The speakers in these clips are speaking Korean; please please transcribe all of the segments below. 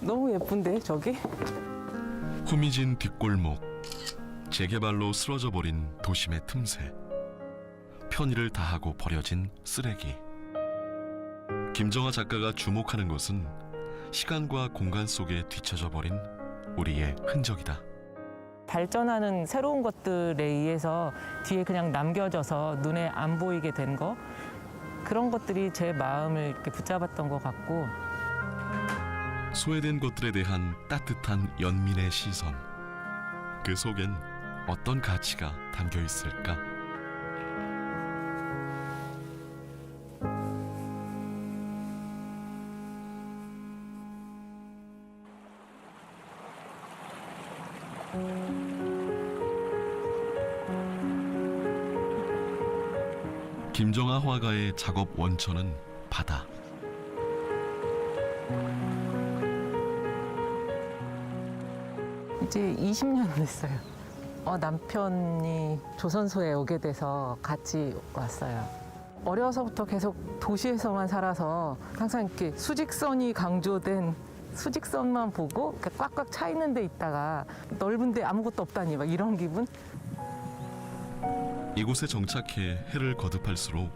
너무 예쁜데 저기? 후미진 뒷골목, 재개발로 쓰러져 버린 도심의 틈새, 편의를 다하고 버려진 쓰레기. 김정아 작가가 주목하는 것은 시간과 공간 속에 뒤처져 버린 우리의 흔적이다. 발전하는 새로운 것들에 의해서 뒤에 그냥 남겨져서 눈에 안 보이게 된 거, 그런 것들이 제 마음을 이렇게 붙잡았던 것 같고. 소외된 것들에 대한 따뜻한 연민의 시선, 그 속엔 어떤 가치가 담겨 있을까? 김정아 화가의 작업 원천은 바다. 이제 20년 됐어요. 남편이 조선소에 오게 돼서 같이 왔어요. 어려서부터 계속 도시에서만 살아서 항상 이렇게 수직선이 강조된 수직선만 보고 이렇게 꽉꽉 차 있는 데 있다가 넓은데 아무것도 없다니 막 이런 기분? 이곳에 정착해 해를 거듭할수록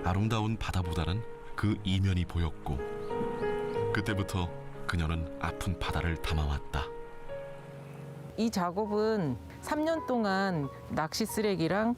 아름다운 바다보다는 그 이면이 보였고, 그때부터 그녀는 아픈 바다를 담아왔다. 이 작업은 3년 동안 낚시 쓰레기랑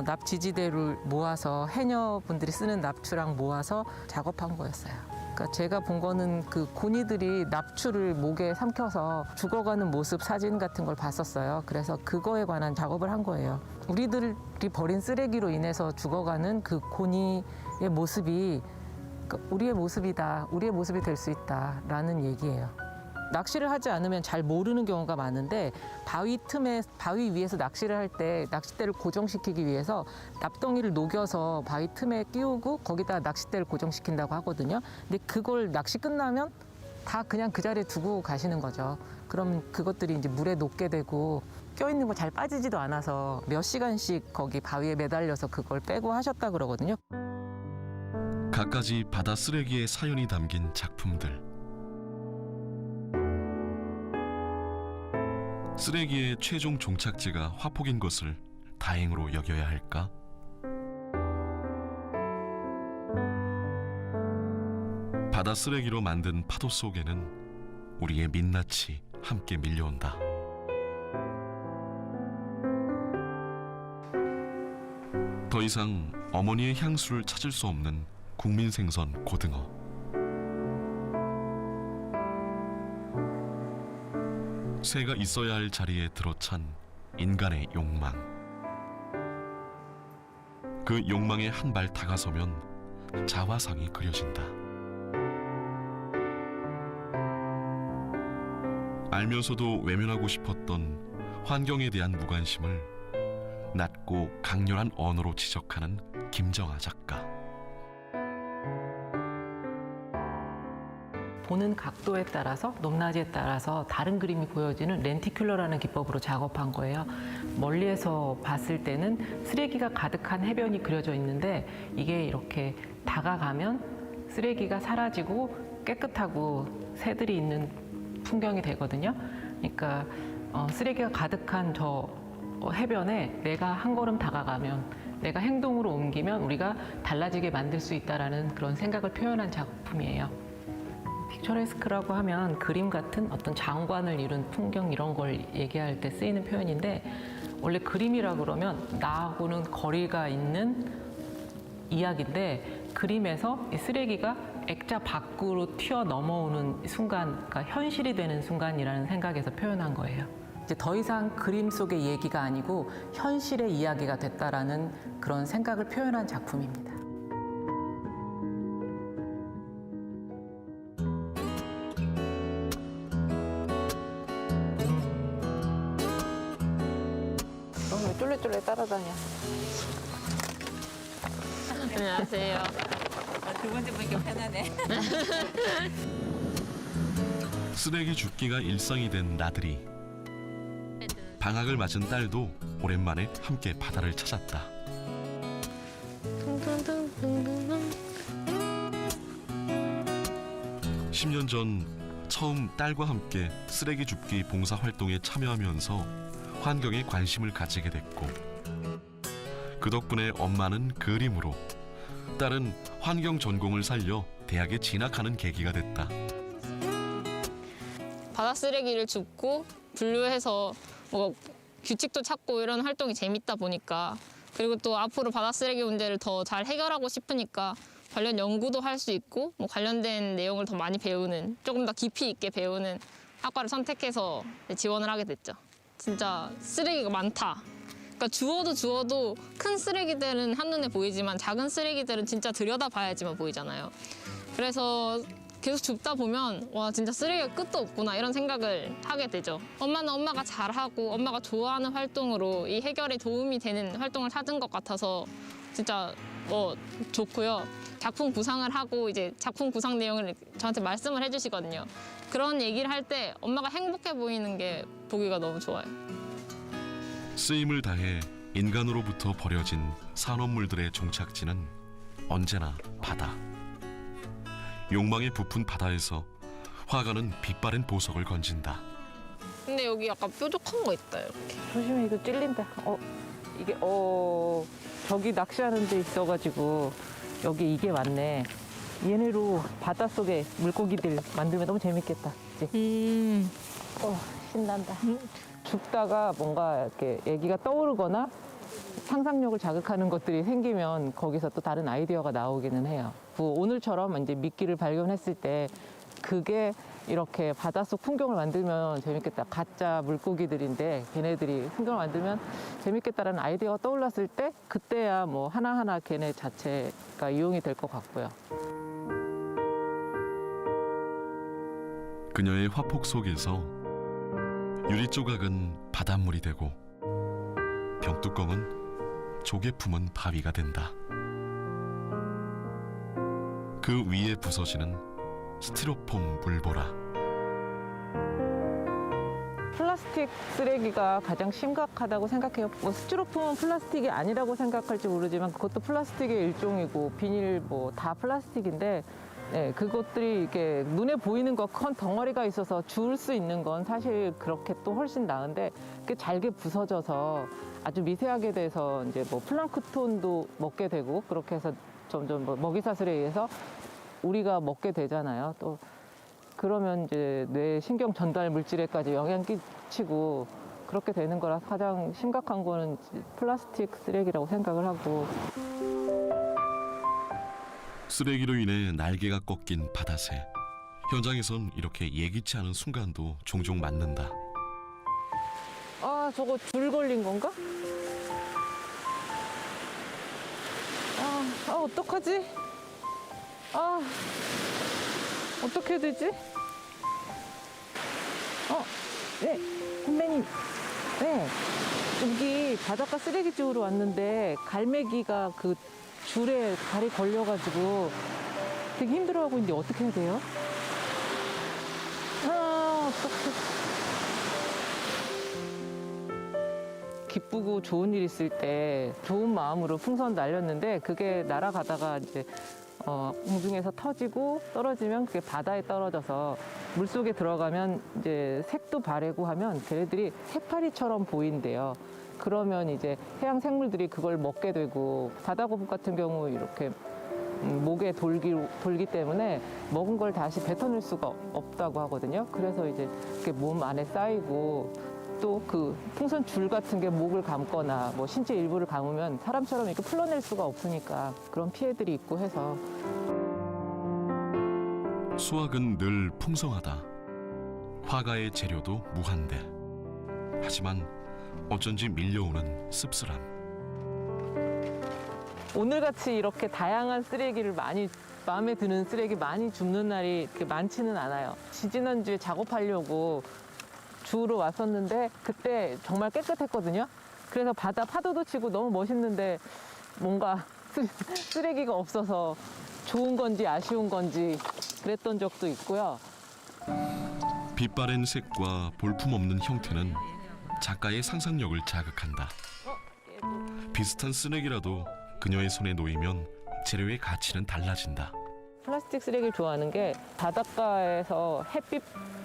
납지지대를 모아서 해녀분들이 쓰는 납추랑 모아서 작업한 거였어요. 그러니까 제가 본 거는 그 고니들이 납추를 목에 삼켜서 죽어가는 모습 사진 같은 걸 봤었어요. 그래서 그거에 관한 작업을 한 거예요. 우리들이 버린 쓰레기로 인해서 죽어가는 그 고니의 모습이 우리의 모습이다, 우리의 모습이 될 수 있다라는 얘기예요. 낚시를 하지 않으면 잘 모르는 경우가 많은데 바위 위에서 낚시를 할 때 낚싯대를 고정시키기 위해서 납덩이를 녹여서 바위 틈에 끼우고 거기다 낚싯대를 고정시킨다고 하거든요. 근데 그걸 낚시 끝나면 다 그냥 그 자리에 두고 가시는 거죠. 그러면 그것들이 이제 물에 녹게 되고 껴있는 거 잘 빠지지도 않아서 몇 시간씩 거기 바위에 매달려서 그걸 빼고 하셨다 그러거든요. 갖가지 바다 쓰레기의 사연이 담긴 작품들. 쓰레기의 최종 종착지가 화폭인 것을 다행으로 여겨야 할까? 바다 쓰레기로 만든 파도 속에는 우리의 민낯이 함께 밀려온다. 더 이상 어머니의 향수를 찾을 수 없는 국민 생선 고등어. 새가 있어야 할 자리에 들어찬 인간의 욕망. 그 욕망에 한 발 다가서면 자화상이 그려진다. 알면서도 외면하고 싶었던 환경에 대한 무관심을 낮고 강렬한 언어로 지적하는 김정아 작가. 보는 각도에 따라서 높낮이에 따라서 다른 그림이 보여지는 렌티큘러라는 기법으로 작업한 거예요. 멀리에서 봤을 때는 쓰레기가 가득한 해변이 그려져 있는데 이게 이렇게 다가가면 쓰레기가 사라지고 깨끗하고 새들이 있는 풍경이 되거든요. 그러니까 쓰레기가 가득한 저 해변에 내가 한 걸음 다가가면, 내가 행동으로 옮기면 우리가 달라지게 만들 수 있다라는 그런 생각을 표현한 작품이에요. 픽처레스크라고 하면 그림 같은 어떤 장관을 이룬 풍경 이런 걸 얘기할 때 쓰이는 표현인데, 원래 그림이라 그러면 나하고는 거리가 있는 이야기인데 그림에서 이 쓰레기가 액자 밖으로 튀어 넘어오는 순간, 그러니까 현실이 되는 순간이라는 생각에서 표현한 거예요. 이제 더 이상 그림 속의 얘기가 아니고 현실의 이야기가 됐다라는 그런 생각을 표현한 작품입니다. 쫄래쫄래 따라다녀. 안녕하세요. 두 번째 보니까 편하네. 쓰레기 줍기가 일상이 된 나들이. 방학을 맞은 딸도 오랜만에 함께 바다를 찾았다. 10년 전 처음 딸과 함께 쓰레기 줍기 봉사 활동에 참여하면서 환경에 관심을 가지게 됐고, 그 덕분에 엄마는 그림으로, 딸은 환경 전공을 살려 대학에 진학하는 계기가 됐다. 바다 쓰레기를 줍고 분류해서 뭐 규칙도 찾고 이런 활동이 재밌다 보니까, 그리고 또 앞으로 바다 쓰레기 문제를 더 잘 해결하고 싶으니까 관련 연구도 할 수 있고 뭐 관련된 내용을 더 많이 배우는, 조금 더 깊이 있게 배우는 학과를 선택해서 지원을 하게 됐죠. 진짜 쓰레기가 많다. 그러니까 주워도 큰 쓰레기들은 한눈에 보이지만 작은 쓰레기들은 진짜 들여다봐야지만 보이잖아요. 그래서 계속 줍다 보면 와, 진짜 쓰레기가 끝도 없구나 이런 생각을 하게 되죠. 엄마는 엄마가 잘하고 엄마가 좋아하는 활동으로 이 해결에 도움이 되는 활동을 찾은 것 같아서 진짜 좋고요. 작품 구상을 하고 이제 작품 구상 내용을 저한테 말씀을 해주시거든요. 그런 얘기를 할 때 엄마가 행복해 보이는 게 보기가 너무 좋아요. 쓰임을 다해 인간으로부터 버려진 산업물들의 종착지는 언제나 바다. 욕망에 부푼 바다에서 화가는 빛바랜 보석을 건진다. 근데 여기 약간 뾰족한 거 있다, 이렇게. 조심해, 이거 찔린다. 이게 저기 낚시하는 데 있어가지고 여기 이게 왔네. 얘네로 바닷속에 물고기들 만들면 너무 재밌겠다. 그치? 신난다. 죽다가 뭔가 이렇게 얘기가 떠오르거나 상상력을 자극하는 것들이 생기면 거기서 또 다른 아이디어가 나오기는 해요. 오늘처럼 이제 미끼를 발견했을 때 그게 이렇게 바닷속 풍경을 만들면 재밌겠다. 가짜 물고기들인데 걔네들이 풍경을 만들면 재밌겠다라는 아이디어가 떠올랐을 때 그때야 뭐 하나하나 걔네 자체가 이용이 될 것 같고요. 그녀의 화폭 속에서 유리 조각은 바닷물이 되고 병뚜껑은 조개 품은 바위가 된다. 그 위에 부서지는 스티로폼 물보라. 플라스틱 쓰레기가 가장 심각하다고 생각해요. 뭐 스티로폼은 플라스틱이 아니라고 생각할지 모르지만 그것도 플라스틱의 일종이고 비닐 뭐 다 플라스틱인데, 네, 그것들이 이렇게 눈에 보이는 거 큰 덩어리가 있어서 주울 수 있는 건 사실 그렇게 또 훨씬 나은데 그게 잘게 부서져서 아주 미세하게 돼서 이제 뭐 플랑크톤도 먹게 되고 그렇게 해서 점점 뭐 먹이사슬에 의해서 우리가 먹게 되잖아요. 또 그러면 이제 뇌 신경 전달 물질에까지 영향 끼치고 그렇게 되는 거라 가장 심각한 거는 플라스틱 쓰레기라고 생각을 하고. 쓰레기로 인해 날개가 꺾인 바다새. 현장에선 이렇게 예기치 않은 순간도 종종 맞는다. 아, 저거 줄 걸린 건가? 어떡하지? 어떻게 해야 되지? 네, 선배님. 네, 여기 바닷가 쓰레기 주우러 왔는데 갈매기가 그 줄에 발이 걸려가지고 되게 힘들어하고 있는데 어떻게 해야 돼요? 어떡해. 기쁘고 좋은 일 있을 때 좋은 마음으로 풍선 날렸는데 그게 날아가다가 이제 공중에서 터지고 떨어지면 그게 바다에 떨어져서 물속에 들어가면 이제 색도 바래고 하면 걔네들이 해파리처럼 보인대요. 그러면 이제 해양 생물들이 그걸 먹게 되고 바다거북 같은 경우 이렇게 목에 돌기 때문에 먹은 걸 다시 뱉어낼 수가 없다고 하거든요. 그래서 이제 그게 몸 안에 쌓이고 또 그 풍선 줄 같은 게 목을 감거나 뭐 신체 일부를 감으면 사람처럼 이렇게 풀어낼 수가 없으니까 그런 피해들이 있고 해서. 수확은 늘 풍성하다. 화가의 재료도 무한대. 하지만 어쩐지 밀려오는 씁쓸함. 오늘같이 이렇게 다양한 쓰레기를 마음에 드는 쓰레기 많이 줍는 날이 이렇게 많지는 않아요. 지지난주에 작업하려고 주우러 왔었는데 그때 정말 깨끗했거든요. 그래서 바다 파도도 치고 너무 멋있는데 뭔가 쓰레기가 없어서 좋은 건지 아쉬운 건지 그랬던 적도 있고요. 빛바랜 색과 볼품없는 형태는 작가의 상상력을 자극한다. 비슷한 쓰레기라도 그녀의 손에 놓이면 재료의 가치는 달라진다. 플라스틱 쓰레기를 좋아하는 게 바닷가에서 햇빛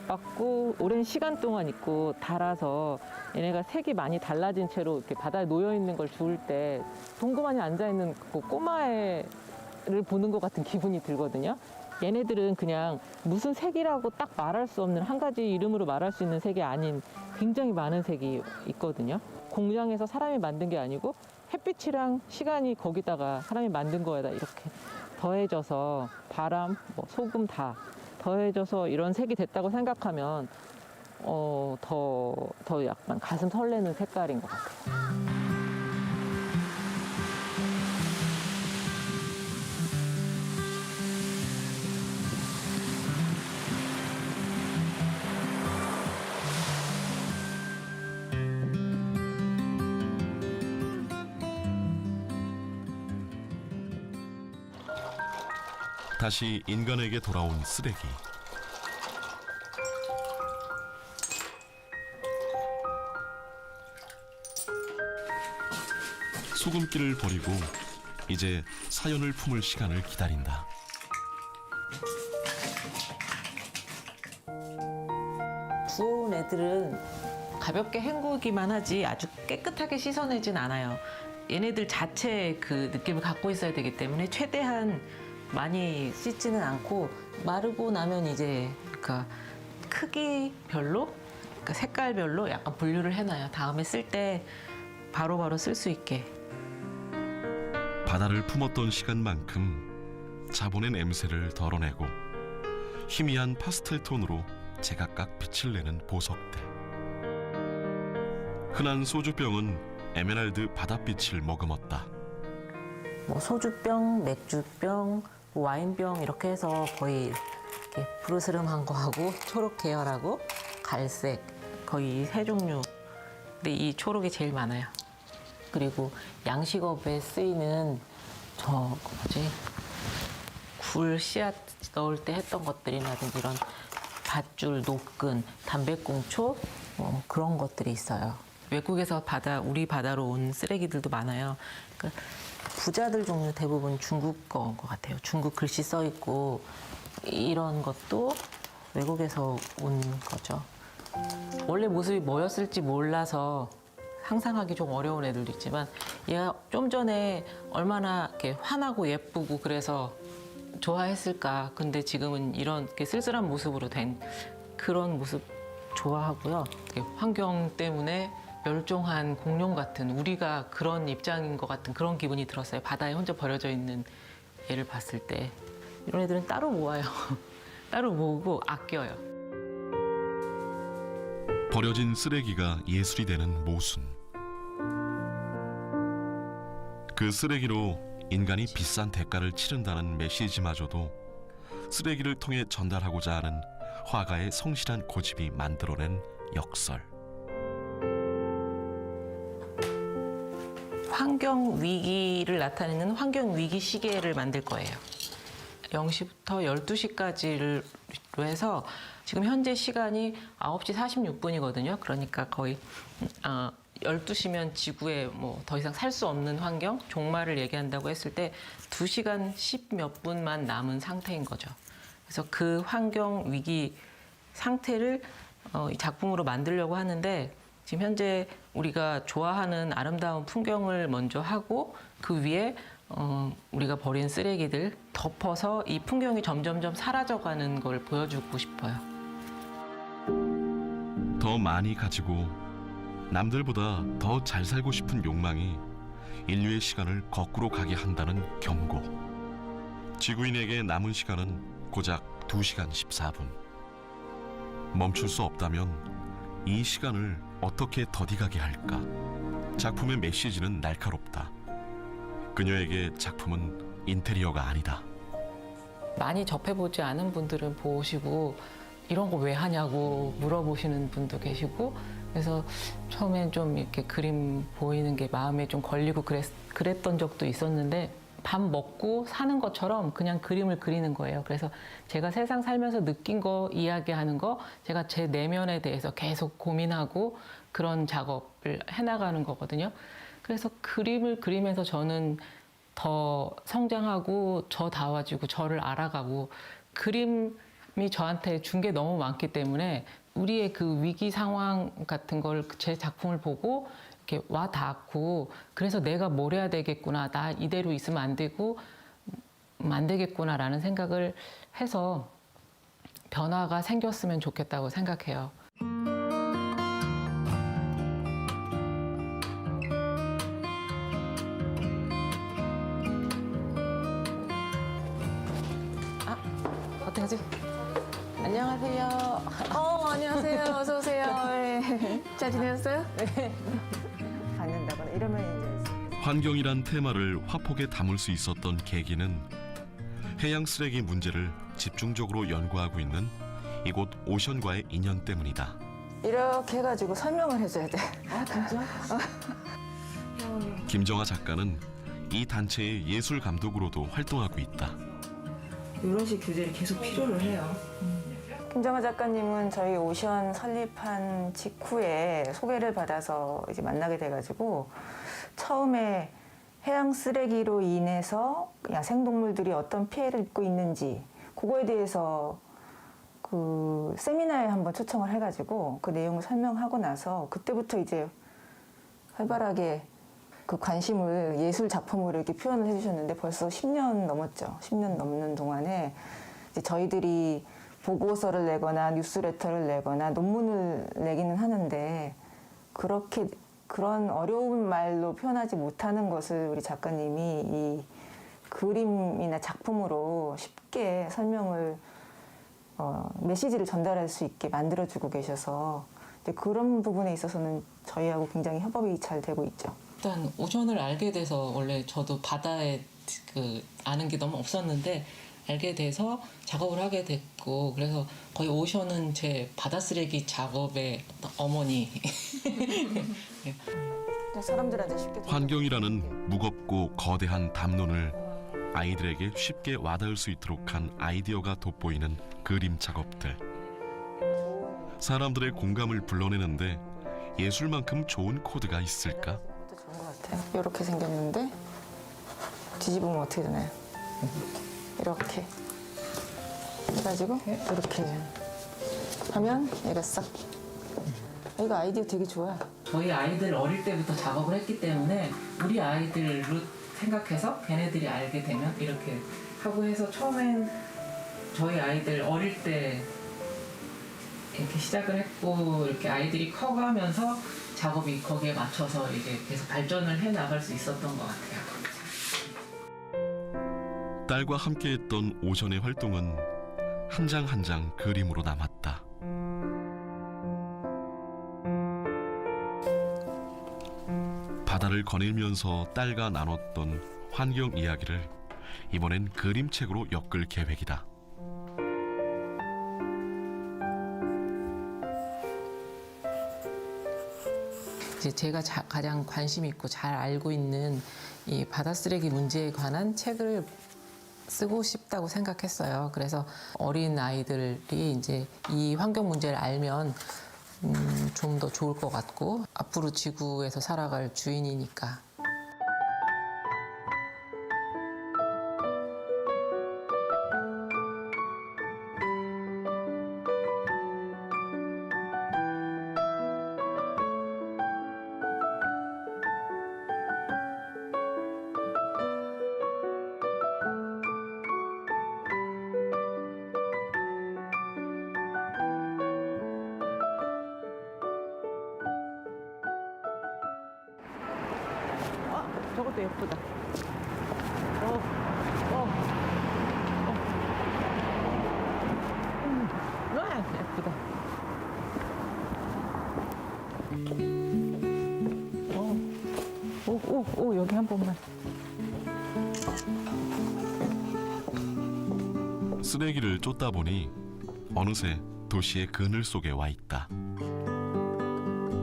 받고 오랜 시간 동안 있고 닳아서 얘네가 색이 많이 달라진 채로 이렇게 바다에 놓여 있는 걸 주울 때 동그만히 앉아 있는 그 꼬마애를 보는 것 같은 기분이 들거든요. 얘네들은 그냥 무슨 색이라고 딱 말할 수 없는 한 가지 이름으로 말할 수 있는 색이 아닌 굉장히 많은 색이 있거든요. 공장에서 사람이 만든 게 아니고 햇빛이랑 시간이 거기다가 사람이 만든 거에다 이렇게 더해져서 바람, 뭐 소금 다 더해져서 이런 색이 됐다고 생각하면 더 약간 가슴 설레는 색깔인 것 같아요. 다시 인간에게 돌아온 쓰레기. 소금기를 버리고 이제 사연을 품을 시간을 기다린다. 부어온 애들은 가볍게 헹구기만 하지 아주 깨끗하게 씻어내진 않아요. 얘네들 자체의 그 느낌을 갖고 있어야 되기 때문에 최대한 많이 씻지는 않고 마르고 나면 이제 그러니까 크기별로, 그러니까 색깔별로 약간 분류를 해놔요. 다음에 쓸 때 바로바로 쓸 수 있게. 바다를 품었던 시간만큼 자본의 냄새를 덜어내고 희미한 파스텔 톤으로 제각각 빛을 내는 보석대. 흔한 소주병은 에메랄드 바닷빛을 머금었다. 뭐 소주병, 맥주병, 와인병 이렇게 해서 거의 이렇게 부르스름한 거하고 초록 계열하고 갈색 거의 세 종류. 근데 이 초록이 제일 많아요. 그리고 양식업에 쓰이는 굴 씨앗 넣을 때 했던 것들이라든지 이런 밧줄, 노끈, 담배꽁초 그런 것들이 있어요. 외국에서 우리 바다로 온 쓰레기들도 많아요. 그러니까 부자들 종류 대부분 중국 거인 것 같아요. 중국 글씨 써 있고 이런 것도 외국에서 온 거죠. 원래 모습이 뭐였을지 몰라서 상상하기 좀 어려운 애들도 있지만 얘가 좀 전에 얼마나 이렇게 환하고 예쁘고 그래서 좋아했을까. 근데 지금은 이런 이렇게 쓸쓸한 모습으로 된 그런 모습 좋아하고요. 환경 때문에 멸종한 공룡 같은 우리가 그런 입장인 것 같은 그런 기분이 들었어요. 바다에 혼자 버려져 있는 얘를 봤을 때. 이런 애들은 따로 모아요. 따로 모으고 아껴요. 버려진 쓰레기가 예술이 되는 모순. 그 쓰레기로 인간이 비싼 대가를 치른다는 메시지마저도 쓰레기를 통해 전달하고자 하는 화가의 성실한 고집이 만들어낸 역설. 환경 위기를 나타내는 환경 위기 시계를 만들 거예요. 0시부터 12시까지로 해서 지금 현재 시간이 9시 46분이거든요. 그러니까 거의 12시면 지구에 뭐 더 이상 살 수 없는 환경, 종말을 얘기한다고 했을 때 2시간 10몇 분만 남은 상태인 거죠. 그래서 그 환경 위기 상태를 이 작품으로 만들려고 하는데 지금 현재 우리가 좋아하는 아름다운 풍경을 먼저 하고 그 위에 우리가 버린 쓰레기들 덮어서 이 풍경이 점점점 사라져가는 걸 보여주고 싶어요. 더 많이 가지고 남들보다 더 잘 살고 싶은 욕망이 인류의 시간을 거꾸로 가게 한다는 경고. 지구인에게 남은 시간은 고작 2시간 14분. 멈출 수 없다면 이 시간을 어떻게 더디가게 할까? 작품의 메시지는 날카롭다. 그녀에게 작품은 인테리어가 아니다. 많이 접해보지 않은 분들은 보시고 이런 거 왜 하냐고 물어보시는 분도 계시고 그래서 처음엔 좀 이렇게 그림 보이는 게 마음에 좀 걸리고 그랬던 적도 있었는데 밥 먹고 사는 것처럼 그냥 그림을 그리는 거예요. 그래서 제가 세상 살면서 느낀 거, 이야기하는 거, 제가 제 내면에 대해서 계속 고민하고 그런 작업을 해나가는 거거든요. 그래서 그림을 그리면서 저는 더 성장하고 저다워지고 저를 알아가고 그림이 저한테 준 게 너무 많기 때문에 우리의 그 위기 상황 같은 걸 제 작품을 보고 이렇게 와 닿고 그래서 내가 뭘 해야 되겠구나 나 이대로 있으면 안 되겠구나라는 생각을 해서 변화가 생겼으면 좋겠다고 생각해요. 어떡하지? 안녕하세요. 안녕하세요. 어서 오세요. 네. 잘 지내셨어요? 네. 받는다거나 이러면 이제 환경이란 테마를 화폭에 담을 수 있었던 계기는 해양 쓰레기 문제를 집중적으로 연구하고 있는 이곳 오션과의 인연 때문이다. 이렇게 해가지고 설명을 해줘야 돼. 아 진짜? 김정아 작가는 이 단체의 예술 감독으로도 활동하고 있다. 이런 식 교재를 계속 필요로 해요. 김정아 작가님은 저희 오션 설립한 직후에 소개를 받아서 이제 만나게 돼가지고 처음에 해양 쓰레기로 인해서 야생동물들이 어떤 피해를 입고 있는지 그거에 대해서 그 세미나에 한번 초청을 해가지고 그 내용을 설명하고 나서 그때부터 이제 활발하게 그 관심을 예술 작품으로 이렇게 표현을 해주셨는데 벌써 10년 넘었죠. 10년 넘는 동안에 이제 저희들이 보고서를 내거나 뉴스레터를 내거나 논문을 내기는 하는데 그렇게 그런 어려운 말로 표현하지 못하는 것을 우리 작가님이 이 그림이나 작품으로 쉽게 설명을 메시지를 전달할 수 있게 만들어주고 계셔서 이제 그런 부분에 있어서는 저희하고 굉장히 협업이 잘 되고 있죠. 일단 오션을 알게 돼서 원래 저도 바다에 그 아는 게 너무 없었는데 알게 돼서 작업을 하게 됐고 그래서 거의 오션은 제 바다 쓰레기 작업의 어머니. 사람들한테 쉽게 환경이라는 무겁고 거대한 담론을 아이들에게 쉽게 와닿을 수 있도록 한 아이디어가 돋보이는 그림 작업들. 사람들의 공감을 불러내는데 예술만큼 좋은 코드가 있을까? 좋은 것 같아요. 이렇게 생겼는데 뒤집으면 어떻게 되나요? 이렇게 해가지고 이렇게 하면 얘가 싹. 이거 아이디어 되게 좋아. 저희 아이들 어릴 때부터 작업을 했기 때문에 우리 아이들로 생각해서 걔네들이 알게 되면 이렇게 하고 해서 처음엔 저희 아이들 어릴 때 이렇게 시작을 했고 이렇게 아이들이 커가면서 작업이 거기에 맞춰서 이제 계속 발전을 해 나갈 수 있었던 것 같아요. 딸과 함께했던 오션의 활동은 한 장 한 장 그림으로 남았다. 바다를 거닐면서 딸과 나눴던 환경 이야기를 이번엔 그림책으로 엮을 계획이다. 이제 제가 가장 관심 있고 잘 알고 있는 이 바다 쓰레기 문제에 관한 책을 쓰고 싶다고 생각했어요. 그래서 어린 아이들이 이제 이 환경 문제를 알면 좀 더 좋을 것 같고 앞으로 지구에서 살아갈 주인이니까. 저것도 예쁘다. 와, 예쁘다. 오, 여기 한 번만. 쓰레기를 쫓다 보니 어느새 도시의 그늘 속에 와 있다.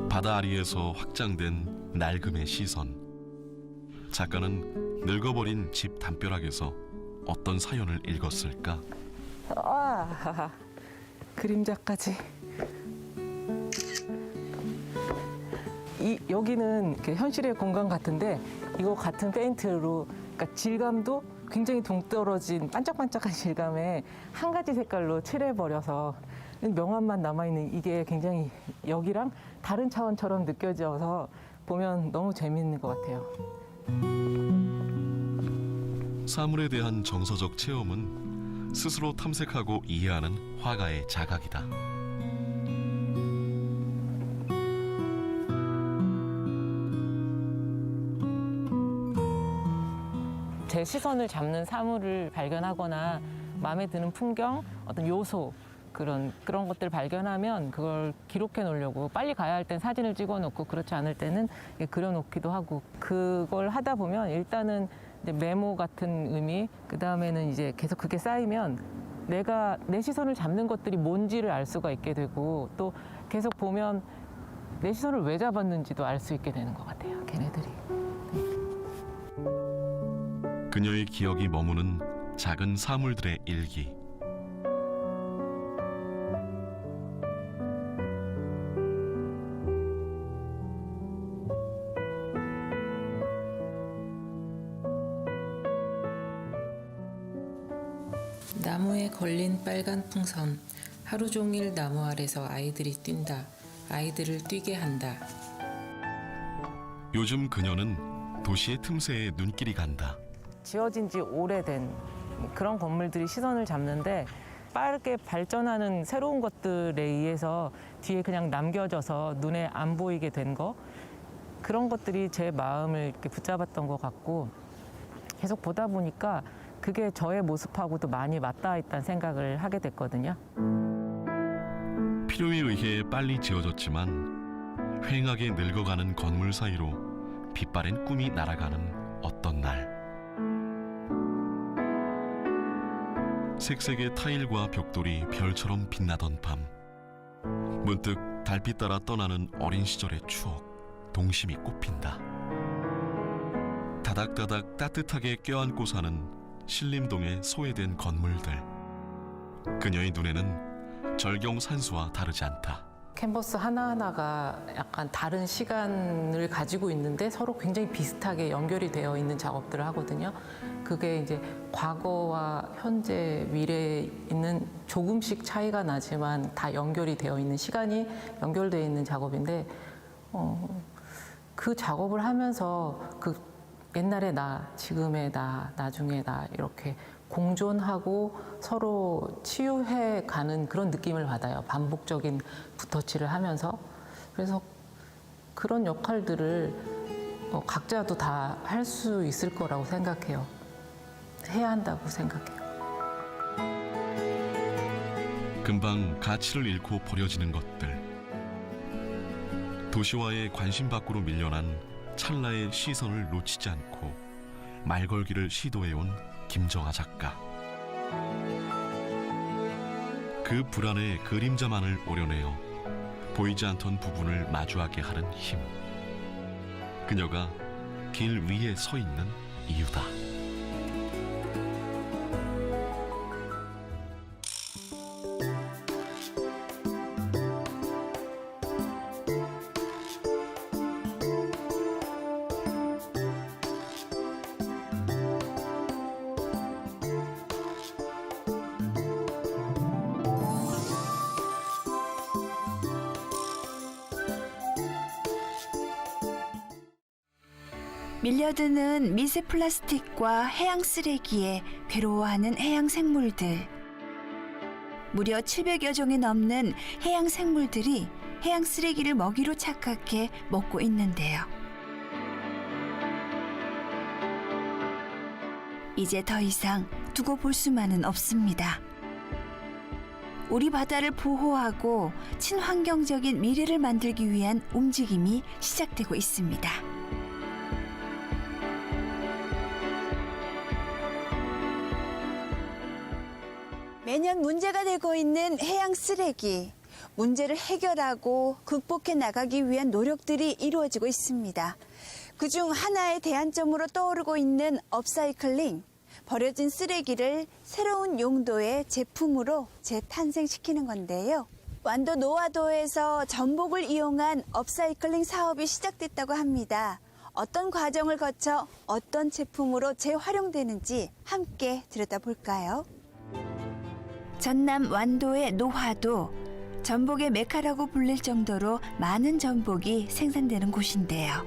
바다 아리에서 확장된 낡음의 시선. 작가는 늙어버린 집 담벼락에서 어떤 사연을 읽었을까? 그림자까지. 여기는 이렇게 현실의 공간 같은데 이거 같은 페인트로 그러니까 질감도 굉장히 동떨어진 반짝반짝한 질감에 한 가지 색깔로 칠해버려서 명암만 남아있는 이게 굉장히 여기랑 다른 차원처럼 느껴져서 보면 너무 재밌는 것 같아요. 사물에 대한 정서적 체험은 스스로 탐색하고 이해하는 화가의 자각이다. 제 시선을 잡는 사물을 발견하거나 마음에 드는 풍경, 어떤 요소 그런 것들을 발견하면 그걸 기록해 놓으려고 빨리 가야 할 땐 사진을 찍어 놓고 그렇지 않을 때는 그려 놓기도 하고 그걸 하다 보면 일단은 이제 메모 같은 의미, 그 다음에는 이제 계속 그게 쌓이면 내가 내 시선을 잡는 것들이 뭔지를 알 수가 있게 되고 또 계속 보면 내 시선을 왜 잡았는지도 알 수 있게 되는 것 같아요, 걔네들이. 그녀의 기억이 머무는 작은 사물들의 일기. 나무에 걸린 빨간 풍선. 하루 종일 나무 아래서 아이들이 뛴다. 아이들을 뛰게 한다. 요즘 그녀는 도시의 틈새에 눈길이 간다. 지어진 지 오래된 그런 건물들이 시선을 잡는데 빠르게 발전하는 새로운 것들에 의해서 뒤에 그냥 남겨져서 눈에 안 보이게 된 거 그런 것들이 제 마음을 이렇게 붙잡았던 것 같고 계속 보다 보니까 그게 저의 모습하고도 많이 맞닿아 있다는 생각을 하게 됐거든요. 필요에 의해 빨리 지어졌지만 휑하게 늙어가는 건물 사이로 빛바랜 꿈이 날아가는 어떤 날. 색색의 타일과 벽돌이 별처럼 빛나던 밤. 문득 달빛 따라 떠나는 어린 시절의 추억, 동심이 꽃핀다. 다닥다닥 따뜻하게 껴안고 사는 신림동의 소외된 건물들. 그녀의 눈에는 절경산수와 다르지 않다. 캔버스 하나하나가 약간 다른 시간을 가지고 있는데 서로 굉장히 비슷하게 연결이 되어 있는 작업들을 하거든요. 그게 이제 과거와 현재, 미래에 있는 조금씩 차이가 나지만 다 연결이 되어 있는 시간이 연결되어 있는 작업인데 그 작업을 하면서 그 옛날의 나, 지금의 나, 나중의 나 이렇게 공존하고 서로 치유해 가는 그런 느낌을 받아요. 반복적인 붓터치를 하면서. 그래서 그런 역할들을 각자도 다 할 수 있을 거라고 생각해요. 해야 한다고 생각해요. 금방 가치를 잃고 버려지는 것들. 도시와의 관심 밖으로 밀려난 찰나의 시선을 놓치지 않고 말걸기를 시도해온 김정아 작가. 그 불안의 그림자만을 오려내어 보이지 않던 부분을 마주하게 하는 힘. 그녀가 길 위에 서 있는 이유다. 밀려드는 미세 플라스틱과 해양 쓰레기에 괴로워하는 해양 생물들. 무려 700여 종이 넘는 해양 생물들이 해양 쓰레기를 먹이로 착각해 먹고 있는데요. 이제 더 이상 두고 볼 수만은 없습니다. 우리 바다를 보호하고 친환경적인 미래를 만들기 위한 움직임이 시작되고 있습니다. 매년 문제가 되고 있는 해양 쓰레기. 문제를 해결하고 극복해 나가기 위한 노력들이 이루어지고 있습니다. 그중 하나의 대안점으로 떠오르고 있는 업사이클링. 버려진 쓰레기를 새로운 용도의 제품으로 재탄생시키는 건데요. 완도 노화도에서 전복을 이용한 업사이클링 사업이 시작됐다고 합니다. 어떤 과정을 거쳐 어떤 제품으로 재활용되는지 함께 들여다볼까요? 전남 완도의 노화도, 전복의 메카라고 불릴 정도로 많은 전복이 생산되는 곳인데요.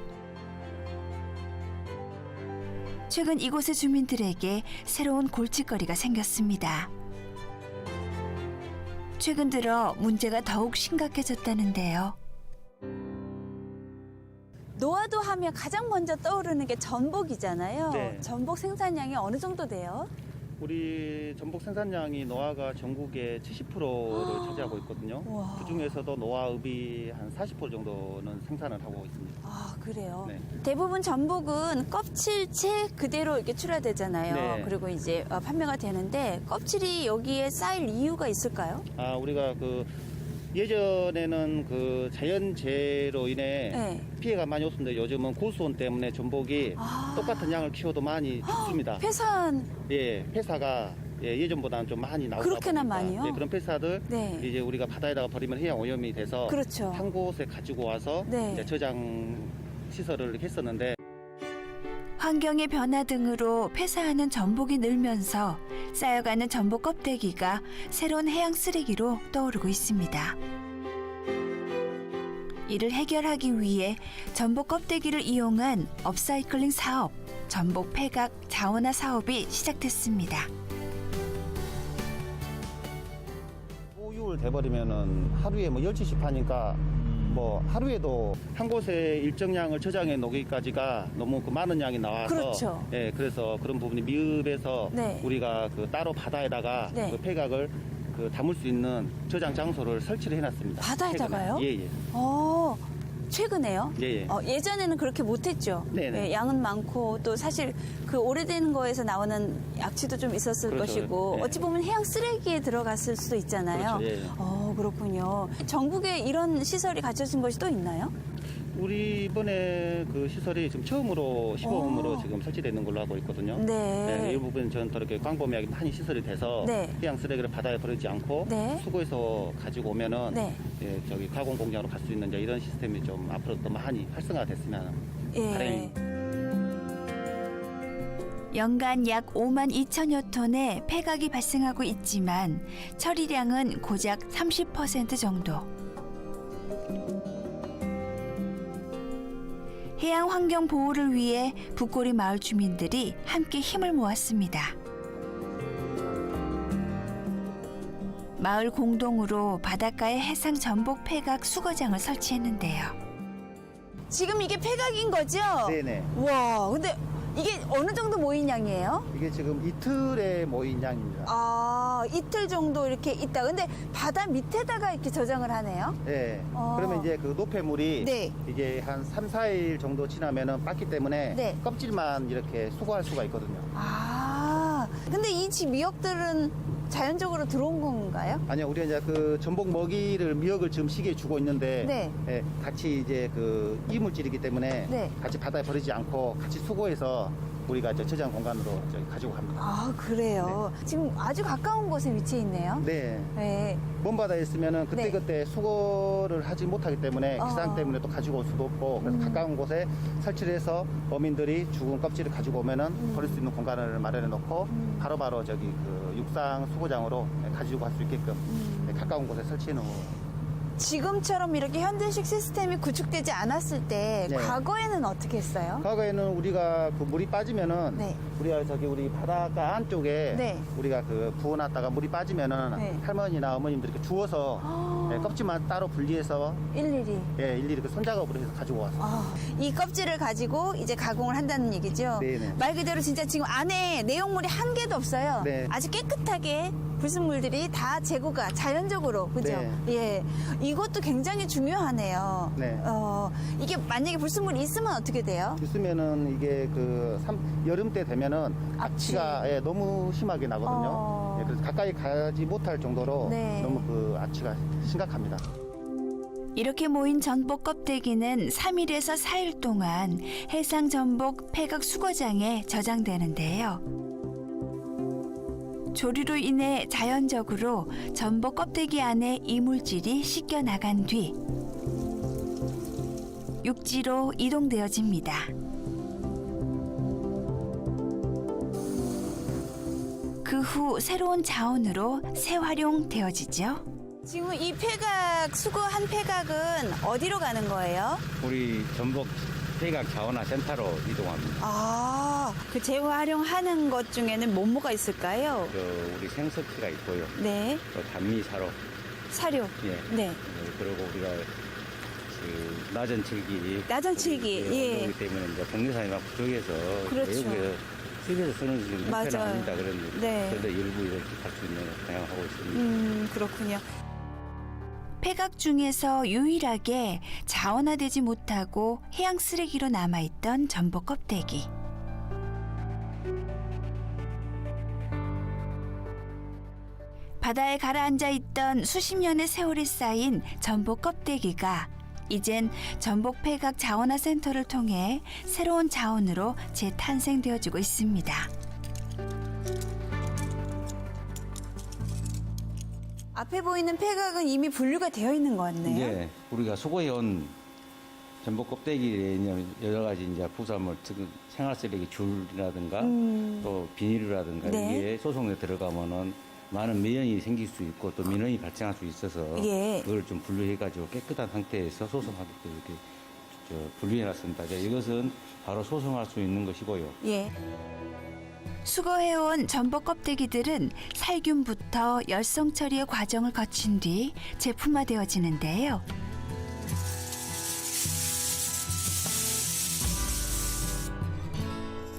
최근 이곳의 주민들에게 새로운 골칫거리가 생겼습니다. 최근 들어 문제가 더욱 심각해졌다는데요. 노화도 하면 가장 먼저 떠오르는 게 전복이잖아요. 네. 전복 생산량이 어느 정도 돼요? 우리 전복 생산량이 노화가 전국의 70%를 차지하고 있거든요. 우와. 그 중에서도 노화읍이 한 40% 정도는 생산을 하고 있습니다. 아, 그래요? 네. 대부분 전복은 껍질째 그대로 이렇게 출하되잖아요. 네. 그리고 이제 판매가 되는데 껍질이 여기에 쌓일 이유가 있을까요? 아, 우리가 그 예전에는 그 자연재해로 인해 네. 피해가 많이 없었는데 요즘은 고수온 때문에 전복이 아. 똑같은 양을 키워도 많이 죽습니다. 폐산. 예, 폐사가 예전보다는 좀 많이 나오다 그렇게나 보니까 많이요? 예, 그런 폐사들 네. 이제 우리가 바다에다가 버리면 해양 오염이 돼서 그렇죠. 한 곳에 가지고 와서 네. 이제 저장 시설을 했었는데 환경의 변화 등으로 폐사하는 전복이 늘면서 쌓여가는 전복 껍데기가 새로운 해양 쓰레기로 떠오르고 있습니다. 이를 해결하기 위해 전복 껍데기를 이용한 업사이클링 사업, 전복 폐각 자원화 사업이 시작됐습니다. 오육을 돼버리면은 하루에 뭐 10치씩 파니까 뭐 하루에도 한 곳에 일정량을 저장해 놓기까지가 너무 그 많은 양이 나와서 그렇죠. 예, 그래서 그런 부분이 미흡해서 네. 우리가 그 따로 바다에다가 네. 그 폐각을 그 담을 수 있는 저장 장소를 설치를 해놨습니다. 바다에다가요? 최근에. 예, 최근에요? 예. 예. 예전에는 그렇게 못했죠. 네네. 예, 양은 많고 또 사실 그 오래된 거에서 나오는 약취도 좀 있었을 그렇죠. 것이고 네. 어찌 보면 해양 쓰레기에 들어갔을 수도 있잖아요. 그렇죠. 예. 그렇군요. 전국에 이런 시설이 갖춰진 것이 또 있나요? 우리 이번에 그 시설이 지금 처음으로 시범으로 지금 설치되는 걸로 알고 있거든요. 네. 이 부분 저는 더 이렇게 광범위하게 많이 시설이 돼서 네. 해양 쓰레기를 바다에 버리지 않고 네. 수거해서 가지고 오면은 네. 예, 저기 가공 공장으로 갈 수 있는 이제 이런 시스템이 좀 앞으로 더 많이 활성화됐으면 예. 바람이. 연간 약 5만 2천여 톤의 폐각이 발생하고 있지만 처리량은 고작 30% 정도. 해양 환경 보호를 위해 북고리 마을 주민들이 함께 힘을 모았습니다. 마을 공동으로 바닷가에 해상 전복 폐각 수거장을 설치했는데요. 지금 이게 폐각인 거죠? 네네. 와, 근데 이게 어느 정도 모인 양이에요? 이게 지금 이틀에 모인 양입니다. 아, 이틀 정도 이렇게 있다. 근데 바다 밑에다가 이렇게 저장을 하네요? 네. 어. 그러면 이제 그 노폐물이 네. 이게 한 3, 4일 정도 지나면은 빻기 때문에 네. 껍질만 이렇게 수거할 수가 있거든요. 아, 근데 이 집 미역들은 자연적으로 들어온 건가요? 아니요, 우리가 이제 그 전복 먹이를 미역을 지금 시기에 주고 있는데 네. 예, 같이 이제 그 이물질이기 때문에 네. 같이 바다에 버리지 않고 같이 수거해서 우리가 이제 저장 공간으로 저기 가지고 갑니다. 아, 그래요? 지금 아주 가까운 곳에 위치해 있네요? 네. 네. 먼 바다에 있으면은 그때그때 수거를 하지 못하기 때문에 어. 기상 때문에 또 가지고 올 수도 없고 그래서 가까운 곳에 설치를 해서 어민들이 죽은 껍질을 가지고 오면은 버릴 수 있는 공간을 마련해 놓고 바로바로 저기 그 육상 수거장으로 가지고 갈 수 있게끔 가까운 곳에 설치해 놓은 거예요. 지금처럼 이렇게 현대식 시스템이 구축되지 않았을 때 네. 과거에는 어떻게 했어요? 과거에는 우리가 그 물이 빠지면은 네. 우리가 저기 우리 바닷가 안쪽에 네. 우리가 그 부어놨다가 물이 빠지면은 네. 할머니나 어머님들이 이렇게 주워서 예, 껍질만 따로 분리해서 일일이. 예, 일일이 그 손작업으로 해서 가지고 와서 이 껍질을 가지고 이제 가공을 한다는 얘기죠? 네네. 말 그대로 진짜 지금 안에 내용물이 한 개도 없어요. 네. 아주 깨끗하게 불순물들이 다 제거가 자연적으로, 그죠? 네. 예. 이것도 굉장히 중요하네요. 네. 이게 만약에 불순물이 있으면 어떻게 돼요? 있으면은 이게 그 여름 때 되면은 악취가 예, 너무 심하게 나거든요. 예, 그래서 가까이 가지 못할 정도로 네. 너무 그 악취가 심각합니다. 이렇게 모인 전복 껍데기는 3일에서 4일 동안 해상 전복 폐각 수거장에 저장되는데요. 조류로 인해 자연적으로 전복 껍데기 안에 이물질이 씻겨 나간 뒤 육지로 이동되어집니다. 그 후 새로운 자원으로 재활용되어지죠. 지금 이 폐각, 수거 한 폐각은 어디로 가는 거예요? 우리 전복 폐각 자원화 센터로 이동합니다. 아, 그 재활용하는 것 중에는 뭐가 있을까요? 우리 생석회가 있고요. 네, 또 단미 사료. 사료. 예. 네, 그리고 우리가 그 나전칠기. 나전칠기, 예. 그렇기 때문에 이제 국내산이 막 부족해서 그렇죠. 외국에 수입해서 쓰는 지금 맞아요. 형편은 아닙니다. 그런데 네. 그래도 일부 이렇게 할 수 있는 걸 다양하고 있습니다. 그렇군요. 폐각 중에서 유일하게 자원화되지 못하고 해양 쓰레기로 남아있던 전복 껍데기. 바다에 가라앉아 있던 수십 년의 세월이 쌓인 전복 껍데기가 이젠 전복 폐각 자원화 센터를 통해 새로운 자원으로 재탄생되어지고 있습니다. 앞에 보이는 폐각은 이미 분류가 되어 있는 것 같네요. 예, 우리가 수거해온 전복 껍데기에 여러 가지 이제 부산물, 특히 생활 쓰레기 줄이라든가 또 비닐이라든가 네. 이게 소송에 들어가면은 많은 매연이 생길 수 있고 또 민원이 발생할 수 있어서 예. 그걸 좀 분류해가지고 깨끗한 상태에서 소송하게끔 이렇게 분류해놨습니다. 이것은 바로 소송할 수 있는 것이고요. 예. 수거해온 전복 껍데기들은 살균부터 열성 처리의 과정을 거친 뒤 제품화되어지는데요.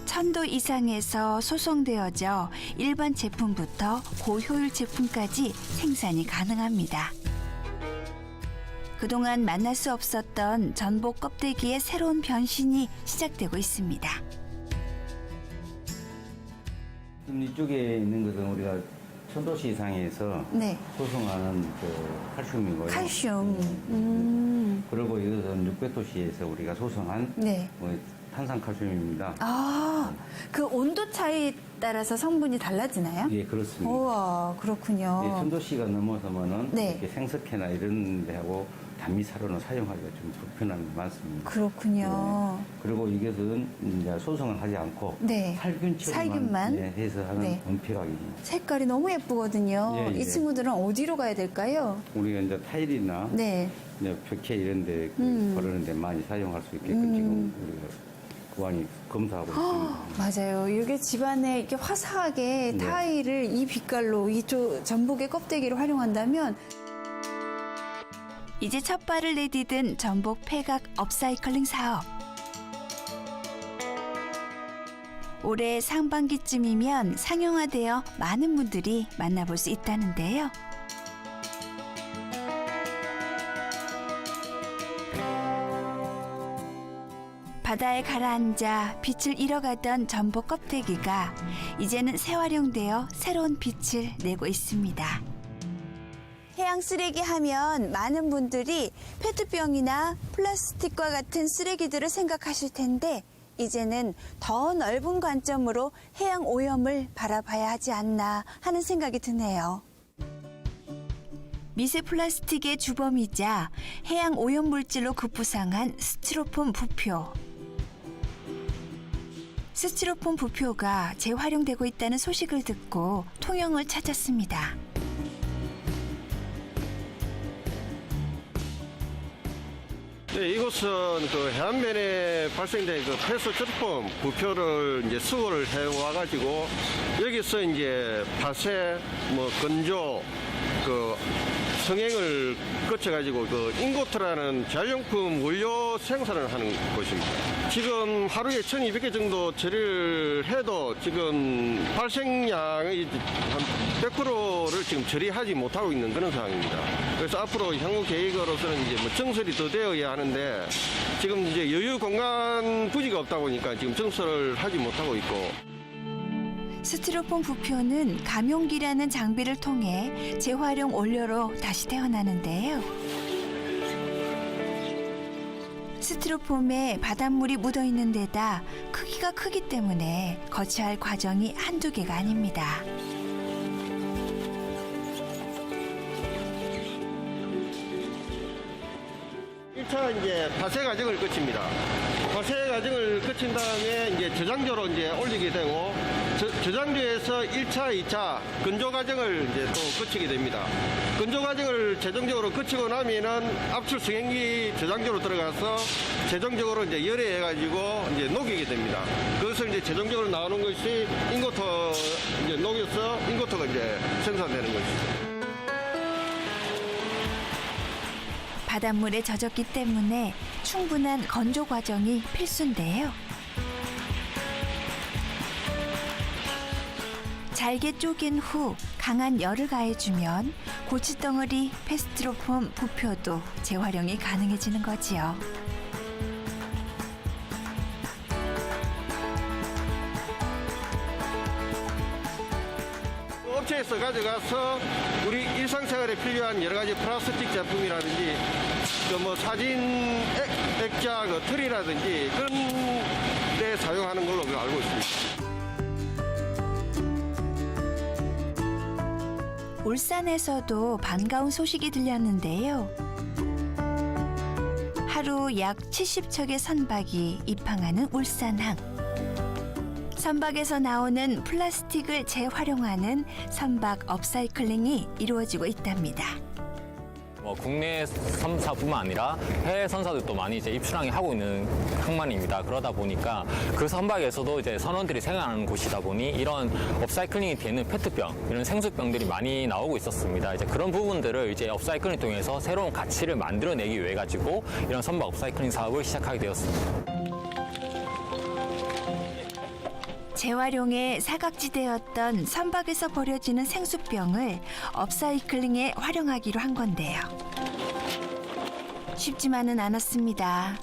천도 이상에서 소송되어져 일반 제품부터 고효율 제품까지 생산이 가능합니다. 그동안 만날 수 없었던 전복 껍데기의 새로운 변신이 시작되고 있습니다. 이쪽에 있는 것은 우리가 1000도씨 이상에서 네. 소송하는 그 칼슘이고요. 칼슘. 그리고 이것은 600도씨에서 우리가 소송한 네. 탄산칼슘입니다. 아, 그 온도 차이에 따라서 성분이 달라지나요? 예, 그렇습니다. 우와, 그렇군요. 예, 1000도씨가 넘어서면은 네. 이렇게 생석회나 이런 데하고 단미사료는 사용하기가 좀 불편한 게 많습니다. 그렇군요. 그리고 이것은 이제 소송을 하지 않고 네. 살균 살균만? 처리만 해서 하는 네. 원폐각입니다. 색깔이 너무 예쁘거든요. 예, 예. 이 친구들은 어디로 가야 될까요? 우리가 이제 타일이나 네. 이제 벽체 이런 데 바르는 데 많이 사용할 수 있게끔 지금 우리가 구안이 검사하고 있습니다. 맞아요. 이게 집안에 이렇게 화사하게 네. 타일을 이 빛깔로 이 전복의 껍데기를 활용한다면 이제 첫 발을 내디딘 전복 폐각 업사이클링 사업. 올해 상반기쯤이면 상용화되어 많은 분들이 만나볼 수 있다는데요. 바다에 가라앉아 빛을 잃어가던 전복 껍데기가 이제는 재활용되어 새로운 빛을 내고 있습니다. 해양 쓰레기 하면 많은 분들이 페트병이나 플라스틱과 같은 쓰레기들을 생각하실 텐데 이제는 더 넓은 관점으로 해양 오염을 바라봐야 하지 않나 하는 생각이 드네요. 미세 플라스틱의 주범이자 해양 오염 물질로 급부상한 스티로폼 부표. 스티로폼 부표가 재활용되고 있다는 소식을 듣고 통영을 찾았습니다. 네, 이곳은 그 해안면에 발생된 그 폐수 스티로폼 부표를 이제 수거를 해와가지고 여기서 이제 파쇄, 건조, 그 성행을 거쳐가지고 그 인고트라는 재활용품 원료 생산을 하는 곳입니다. 지금 하루에 1200개 정도 처리를 해도 지금 발생량의 한 100%를 지금 처리하지 못하고 있는 그런 상황입니다. 그래서 앞으로 향후 계획으로서는 이제 정설이 더 되어야 하는데 지금 이제 여유 공간 부지가 없다 보니까 지금 정설을 하지 못하고 있고. 스티로폼 부표는 감용기라는 장비를 통해 재활용 원료로 다시 태어나는데요. 스티로폼에 바닷물이 묻어있는 데다 크기가 크기 때문에 거쳐야 할 과정이 한두 개가 아닙니다. 먼저 이제 파쇄 과정을 거칩니다. 파쇄 과정을 거친 다음에 이제 저장조로 이제 올리게 되고 저장조에서 1차, 2차 건조 과정을 이제 또 거치게 됩니다. 건조 과정을 최종적으로 거치고 나면은 압출 성행기 저장조로 들어가서 최종적으로 이제 열에 해가지고 이제 녹이게 됩니다. 그것을 이제 최종적으로 나오는 것이 인고토 이제 녹여서 인고토가 이제 생산되는 것이죠. 바닷물에 젖었기 때문에 충분한 건조 과정이 필수인데요. 잘게 쪼갠 후 강한 열을 가해주면 고추덩어리 페스트로폼 부표도 재활용이 가능해지는 거지요. 업체에서 가져가서 우리 일상생활에 필요한 여러 가지 플라스틱 제품이라든지 뭐 사진 액자 틀이라든지 그런 데 사용하는 걸로 알고 있습니다. 울산에서도 반가운 소식이 들렸는데요. 하루 약 70척의 선박이 입항하는 울산항. 선박에서 나오는 플라스틱을 재활용하는 선박 업사이클링이 이루어지고 있답니다. 국내 선사뿐만 아니라 해외 선사들도 많이 이제 입출항이 하고 있는 항만입니다. 그러다 보니까 그 선박에서도 이제 선원들이 생활하는 곳이다 보니 이런 업사이클링이 되는 페트병, 이런 생수병들이 많이 나오고 있었습니다. 이제 그런 부분들을 이제 업사이클링 통해서 새로운 가치를 만들어내기 위해 가지고 이런 선박 업사이클링 사업을 시작하게 되었습니다. 재활용의 사각지대였던 선박에서 버려지는 생수병을 업사이클링에 활용하기로 한 건데요. 쉽지만은 않았습니다.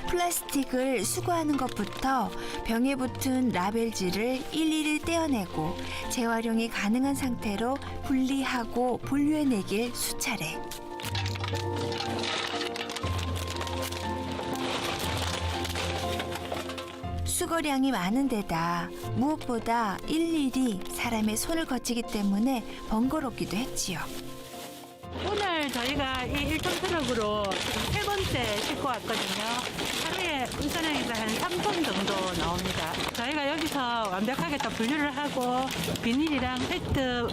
플라스틱을 수거하는 것부터 병에 붙은 라벨지를 일일이 떼어내고 재활용이 가능한 상태로 분리하고 분류해내길 수차례. 수거량이 많은 데다 무엇보다 일일이 사람의 손을 거치기 때문에 번거롭기도 했지요. 오늘 저희가 이 1톤 트럭으로 지금 3번째 싣고 왔거든요. 하루에 울산항에서 한 3톤 정도 나옵니다. 저희가 여기서 완벽하게 다 분류를 하고 비닐이랑 페트,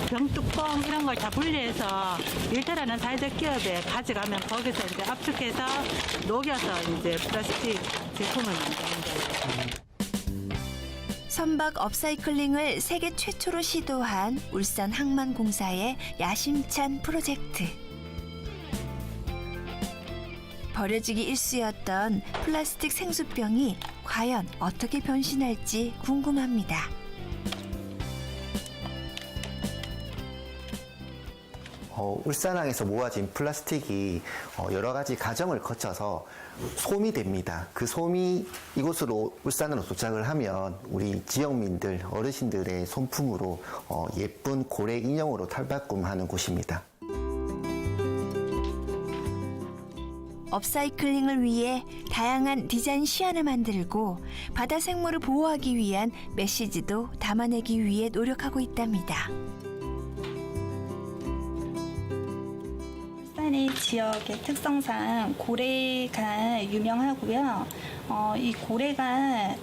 병뚜껑 이런 걸 다 분리해서 일터라는 사회적 기업에 가져가면 거기서 이제 압축해서 녹여서 이제 플라스틱 제품을 만드는 거예요. 선박 업사이클링을 세계 최초로 시도한 울산항만공사의 야심찬 프로젝트. 버려지기 일쑤였던 플라스틱 생수병이 과연 어떻게 변신할지 궁금합니다. 울산항에서 모아진 플라스틱이 여러 가지 과정을 거쳐서 솜이 됩니다. 그 솜이 이곳으로 울산으로 도착을 하면 우리 지역민들, 어르신들의 손품으로 예쁜 고래 인형으로 탈바꿈하는 곳입니다. 업사이클링을 위해 다양한 디자인 시안을 만들고 바다 생물을 보호하기 위한 메시지도 담아내기 위해 노력하고 있답니다. 울산의 지역의 특성상 고래가 유명하고요. 이 고래가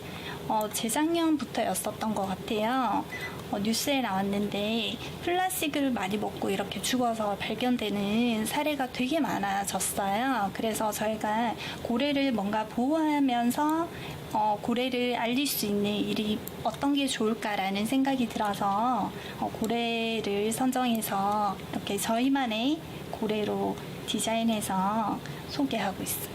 재작년부터였었던 것 같아요. 뉴스에 나왔는데 플라스틱을 많이 먹고 이렇게 죽어서 발견되는 사례가 되게 많아졌어요. 그래서 저희가 고래를 뭔가 보호하면서 고래를 알릴 수 있는 일이 어떤 게 좋을까라는 생각이 들어서 고래를 선정해서 이렇게 저희만의 고래로 디자인해서 소개하고 있습니다.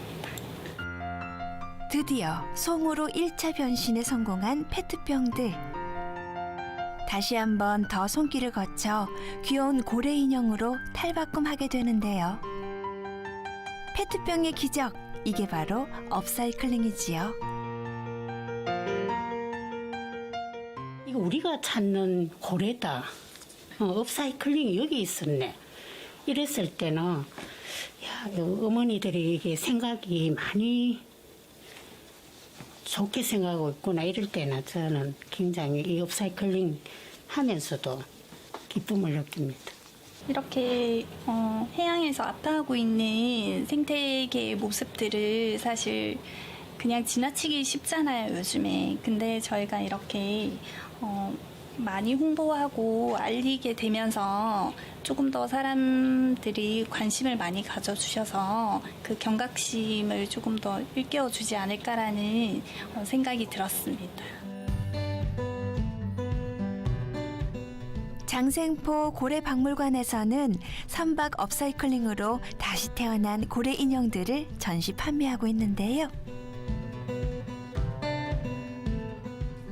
드디어 솜으로 1차 변신에 성공한 페트병들. 다시 한번 더 손길을 거쳐 귀여운 고래 인형으로 탈바꿈하게 되는데요. 페트병의 기적, 이게 바로 업사이클링이지요. 이거 우리가 찾는 고래다. 업사이클링이 여기 있었네. 이랬을 때는 어머니들이 이게 생각이 많이 좋게 생각하고 있구나. 이럴 때는 저는 굉장히 이 업사이클링 하면서도 기쁨을 느낍니다. 이렇게 해양에서 아파하고 있는 생태계의 모습들을 사실 그냥 지나치기 쉽잖아요, 요즘에. 근데 저희가 이렇게 많이 홍보하고 알리게 되면서 조금 더 사람들이 관심을 많이 가져주셔서 그 경각심을 조금 더 일깨워주지 않을까라는 생각이 들었습니다. 장생포 고래박물관에서는 선박 업사이클링으로 다시 태어난 고래 인형들을 전시 판매하고 있는데요.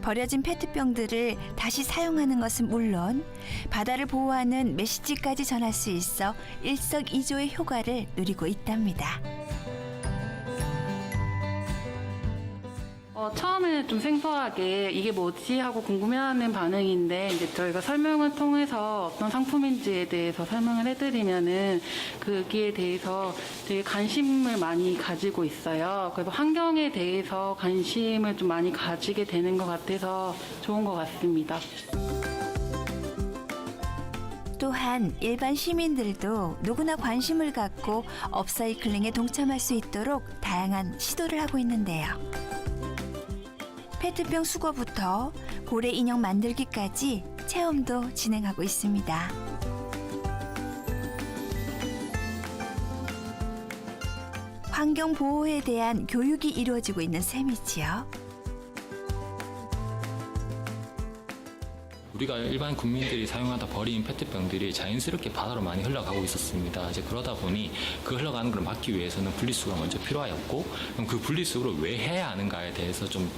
버려진 페트병들을 다시 사용하는 것은 물론 바다를 보호하는 메시지까지 전할 수 있어 일석이조의 효과를 누리고 있답니다. 처음에는 좀 생소하게 이게 뭐지 하고 궁금해하는 반응인데 이제 저희가 설명을 통해서 어떤 상품인지에 대해서 설명을 해드리면은 거기에 대해서 되게 관심을 많이 가지고 있어요. 그래서 환경에 대해서 관심을 좀 많이 가지게 되는 것 같아서 좋은 것 같습니다. 또한 일반 시민들도 누구나 관심을 갖고 업사이클링에 동참할 수 있도록 다양한 시도를 하고 있는데요. 페트병 수거부터 고래 인형 만들기까지 체험도 진행하고 있습니다. 환경 보호에 대한 교육이 이루어지고 있는 셈이지요. 우리가 일반 국민들이 사용하다 버린 페트병들이 자연스럽게 바다로 많이 흘러가고 있었습니다. 이제 그러다 보니 그 흘러가는 걸 막기 위해서는 분리수거가 먼저 필요하였고, 그럼 그 분리수거를 왜 해야 하는가에 대해서 좀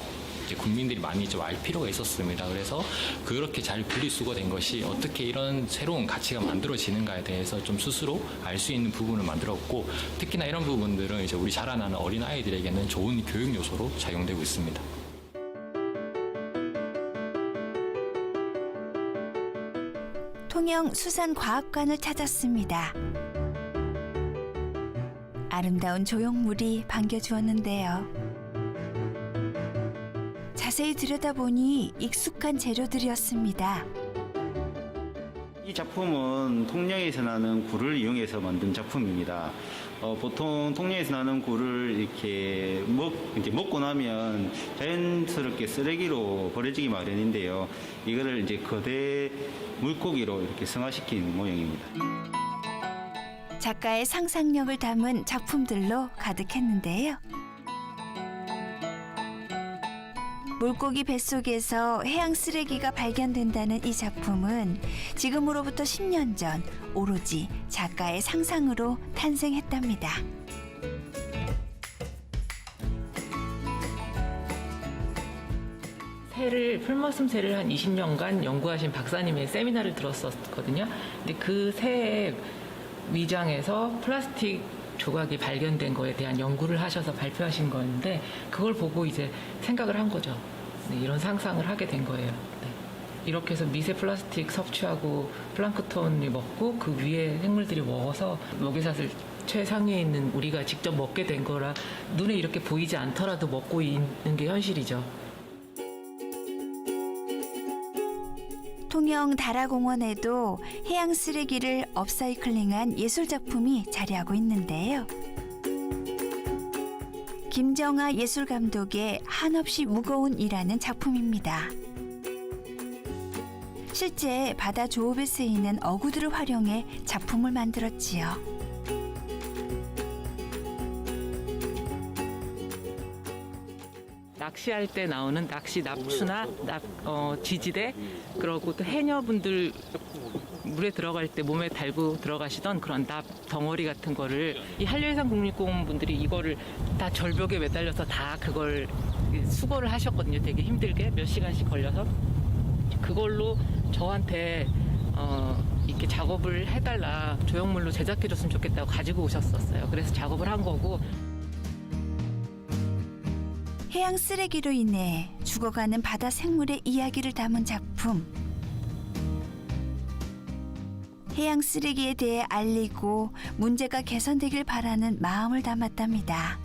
이제 국민들이 많이 좀 알 필요가 있었습니다. 그래서 그렇게 잘 분리수거된 것이 어떻게 이런 새로운 가치가 만들어지는가에 대해서 좀 스스로 알 수 있는 부분을 만들었고, 특히나 이런 부분들은 이제 우리 자라나는 어린 아이들에게는 좋은 교육 요소로 작용되고 있습니다. 통영 수산과학관을 찾았습니다. 아름다운 조형물이 반겨주었는데요. 자세히 들여다보니 익숙한 재료들이었습니다. 이 작품은 통영에서 나는 굴을 이용해서 만든 작품입니다. 보통 통영에서 나는 굴을 이렇게 먹고 나면 자연스럽게 쓰레기로 버려지기 마련인데요. 이거를 이제 거대 물고기로 이렇게 승화시킨 모양입니다. 작가의 상상력을 담은 작품들로 가득했는데요. 물고기 뱃속에서 해양 쓰레기가 발견된다는 이 작품은 지금으로부터 10년 전 오로지 작가의 상상으로 탄생했답니다. 풀머슴 새를 한 20년간 연구하신 박사님의 세미나를 들었었거든요. 근데 그 새의 위장에서 플라스틱 조각이 발견된 거에 대한 연구를 하셔서 발표하신 건데, 그걸 보고 이제 생각을 한 거죠. 네, 이런 상상을 하게 된 거예요. 네. 이렇게 해서 미세 플라스틱 섭취하고 플랑크톤이 먹고 그 위에 생물들이 먹어서 먹이사슬 최상위에 있는 우리가 직접 먹게 된 거라 눈에 이렇게 보이지 않더라도 먹고 있는 게 현실이죠. 통영 다라공원에도 해양 쓰레기를 업사이클링한 예술작품이 자리하고 있는데요. 김정아 예술감독의 한없이 무거운 이라는 작품입니다. 실제 바다 조업에 쓰이는 어구들을 활용해 작품을 만들었지요. 낚시할 때 나오는 낚시 납수나 지지대, 그리고 또 해녀분들 물에 들어갈 때 몸에 달고 들어가시던 그런 납 덩어리 같은 거를 이 한려해상국립공원 분들이 이거를 다 절벽에 매달려서 다 그걸 수거를 하셨거든요. 되게 힘들게 몇 시간씩 걸려서 그걸로 저한테 이렇게 작업을 해달라, 조형물로 제작해줬으면 좋겠다고 가지고 오셨었어요. 그래서 작업을 한 거고. 해양 쓰레기로 인해 죽어가는 바다 생물의 이야기를 담은 작품. 해양 쓰레기에 대해 알리고 문제가 개선되길 바라는 마음을 담았답니다.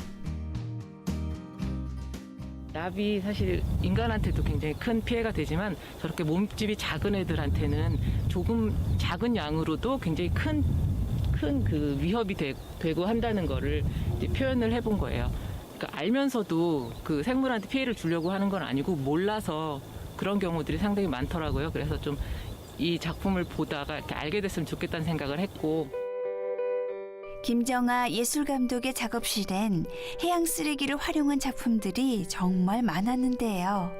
납이 사실 인간한테도 굉장히 큰 피해가 되지만 저렇게 몸집이 작은 애들한테는 조금 작은 양으로도 굉장히 큰 그 위협이 되고 한다는 거를 이제 표현을 해본 거예요. 그러니까 알면서도 그 생물한테 피해를 주려고 하는 건 아니고 몰라서 그런 경우들이 상당히 많더라고요. 그래서 좀 이 작품을 보다가 이렇게 알게 됐으면 좋겠다는 생각을 했고. 김정아 예술감독의 작업실엔 해양 쓰레기를 활용한 작품들이 정말 많았는데요.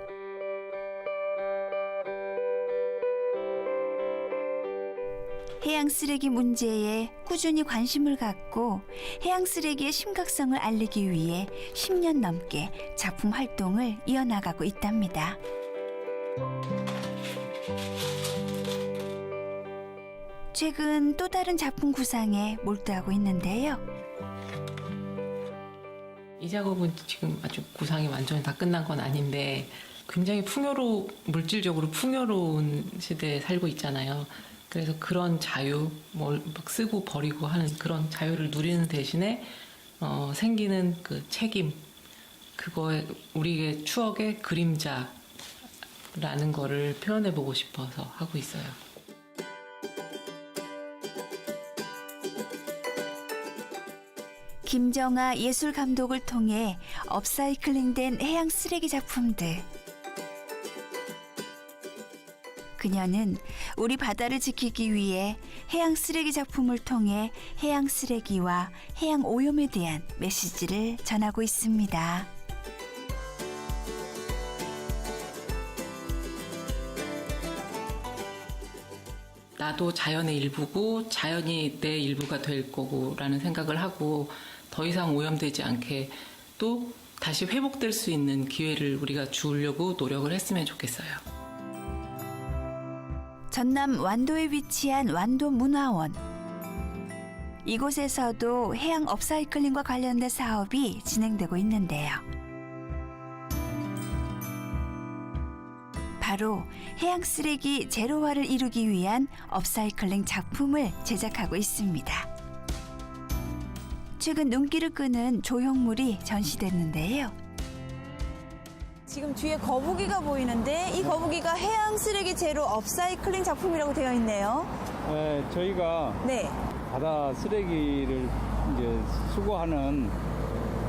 해양 쓰레기 문제에 꾸준히 관심을 갖고 해양 쓰레기의 심각성을 알리기 위해 10년 넘게 작품 활동을 이어나가고 있답니다. 최근 또 다른 작품 구상에 몰두하고 있는데요. 이 작업은 지금 아주 구상이 완전히 다 끝난 건 아닌데 굉장히 물질적으로 풍요로운 시대에 살고 있잖아요. 그래서 그런 자유, 뭘 막 쓰고 버리고 하는 그런 자유를 누리는 대신에 생기는 그 책임, 그거에 우리의 추억의 그림자라는 거를 표현해보고 싶어서 하고 있어요. 김정아 예술감독을 통해 업사이클링된 해양 쓰레기 작품들. 그녀는 우리 바다를 지키기 위해 해양 쓰레기 작품을 통해 해양 쓰레기와 해양 오염에 대한 메시지를 전하고 있습니다. 나도 자연의 일부고 자연이 내 일부가 될 거고라는 생각을 하고 더 이상 오염되지 않게 또 다시 회복될 수 있는 기회를 우리가 주려고 노력을 했으면 좋겠어요. 전남 완도에 위치한 완도문화원. 이곳에서도 해양 업사이클링과 관련된 사업이 진행되고 있는데요. 바로 해양 쓰레기 제로화를 이루기 위한 업사이클링 작품을 제작하고 있습니다. 최근 눈길을 끄는 조형물이 전시됐는데요. 지금 뒤에 거북이가 보이는데 이 거북이가 해양 쓰레기 제로 업사이클링 작품이라고 되어 있네요. 네, 저희가 바다 쓰레기를 이제 수거하는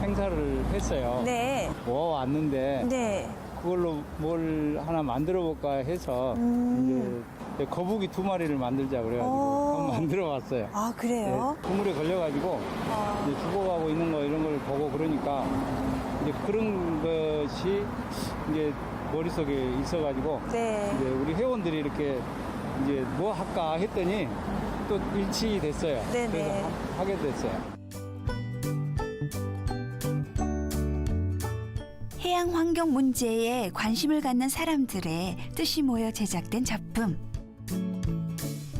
행사를 했어요. 네. 모아왔는데 그걸로 뭘 하나 만들어 볼까 해서 이제 거북이 2마리를 만들자 그래가지고 한번 만들어 봤어요. 아, 그래요? 네, 그물에 걸려가지고 이제 죽어가고 있는 거 이런 걸 보고 그러니까 이제 그런 것이 이제 머릿속에 있어가지고 이제 우리 회원들이 이렇게 이제 뭐 할까 했더니 또 일치됐어요. 그래서 하게 됐어요. 해양 환경 문제에 관심을 갖는 사람들의 뜻이 모여 제작된 작품.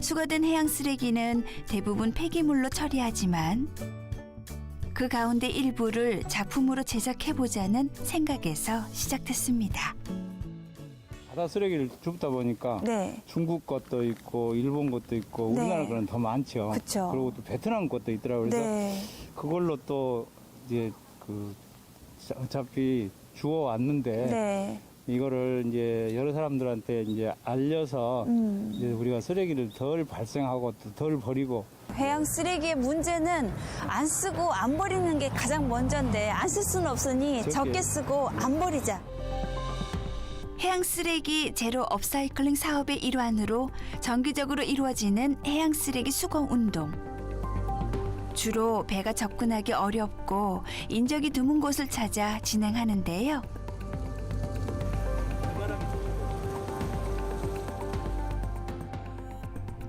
수거된 해양 쓰레기는 대부분 폐기물로 처리하지만 그 가운데 일부를 작품으로 제작해보자는 생각에서 시작됐습니다. 바다 쓰레기를 줍다 보니까 중국 것도 있고 일본 것도 있고 우리나라 거는 더 많죠. 그쵸. 그리고 또 베트남 것도 있더라고요. 그래서 그걸로 또 이제 그 어차피 주워 왔는데 이거를 이제 여러 사람들한테 이제 알려서 이제 우리가 쓰레기를 덜 발생하고 또 덜 버리고. 해양 쓰레기의 문제는 안 쓰고 안 버리는 게 가장 먼저인데 안 쓸 수는 없으니 적게 쓰고 안 버리자. 해양 쓰레기 제로 업사이클링 사업의 일환으로 정기적으로 이루어지는 해양 쓰레기 수거 운동. 주로 배가 접근하기 어렵고 인적이 드문 곳을 찾아 진행하는데요.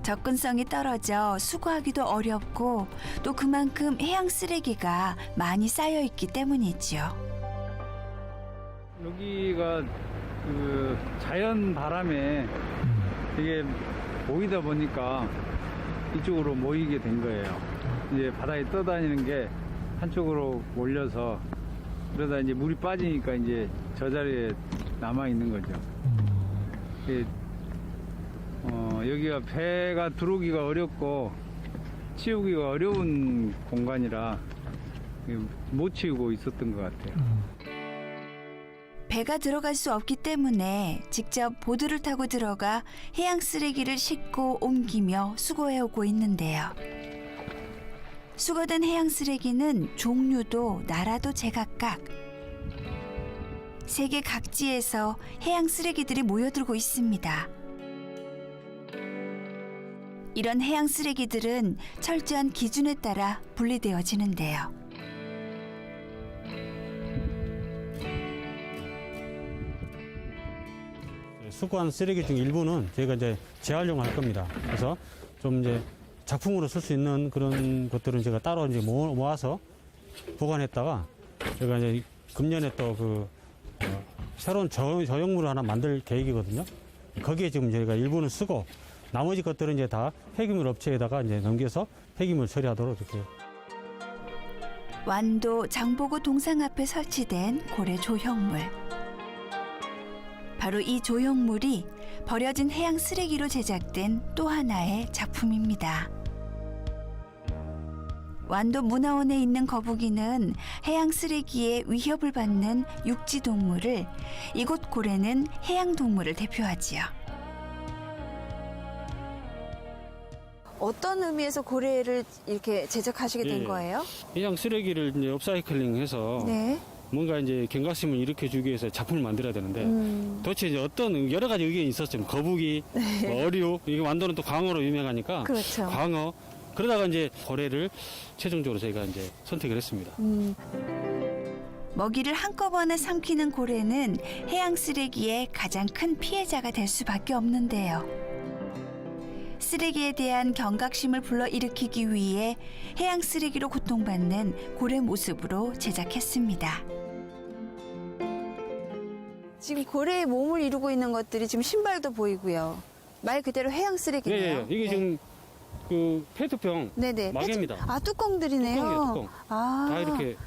접근성이 떨어져 수거하기도 어렵고 또 그만큼 해양 쓰레기가 많이 쌓여 있기 때문이죠. 여기가 그 자연 바람에 이게 모이다 보니까 이쪽으로 모이게 된 거예요. 이제 바다에 떠다니는 게 한쪽으로 몰려서 그러다 이제 물이 빠지니까 이제 저 자리에 남아 있는 거죠. 여기가 배가 들어오기가 어렵고 치우기가 어려운 공간이라 못 치우고 있었던 것 같아요. 배가 들어갈 수 없기 때문에 직접 보드를 타고 들어가 해양 쓰레기를 싣고 옮기며 수거해오고 있는데요. 수거된 해양 쓰레기는 종류도 나라도 제각각. 세계 각지에서 해양 쓰레기들이 모여들고 있습니다. 이런 해양 쓰레기들은 철저한 기준에 따라 분리되어지는데요. 수거한 쓰레기 중 일부는 저희가 이제 재활용할 겁니다. 그래서 좀 이제 작품으로 쓸 수 있는 그런 것들은 제가 따로 이제 모아서 보관했다가 제가 이제 금년에 또 새로운 저용물을 하나 만들 계획이거든요. 거기에 지금 저희가 일부는 쓰고 나머지 것들은 이제 다 폐기물 업체에다가 이제 넘겨서 폐기물 처리하도록 이렇게. 완도 장보고 동상 앞에 설치된 고래 조형물. 바로 이 조형물이 버려진 해양 쓰레기로 제작된 또 하나의 작품입니다. 완도 문화원에 있는 거북이는 해양 쓰레기에 위협을 받는 육지 동물을, 이곳 고래는 해양 동물을 대표하지요. 어떤 의미에서 고래를 이렇게 제작하시게 된 거예요? 해양 쓰레기를 이제 업사이클링해서 네. 뭔가 이제 경각심을 일으켜주기 위해서 작품을 만들어야 되는데 도대체 이제 어떤 여러 가지 의견이 있었죠. 거북이, 뭐 어류, 이게 완도는 또 광어로 유명하니까 그렇죠. 광어. 그러다가 이제 고래를 최종적으로 저희가 이제 선택을 했습니다. 먹이를 한꺼번에 삼키는 고래는 해양 쓰레기의 가장 큰 피해자가 될 수밖에 없는데요. 쓰레기에 대한 경각심을 불러일으키기 위해 해양 쓰레기로 고통받는 고래 모습으로 제작했습니다. 지금 고래의 몸을 이루고 있는 것들이 지금 신발도 보이고요. 말 그대로 해양 쓰레기네요. 네, 이게 지금 그 페트병 네네. 마개입니다. 아, 뚜껑들이네요. 뚜껑이에요, 뚜껑. 아. 다 이렇게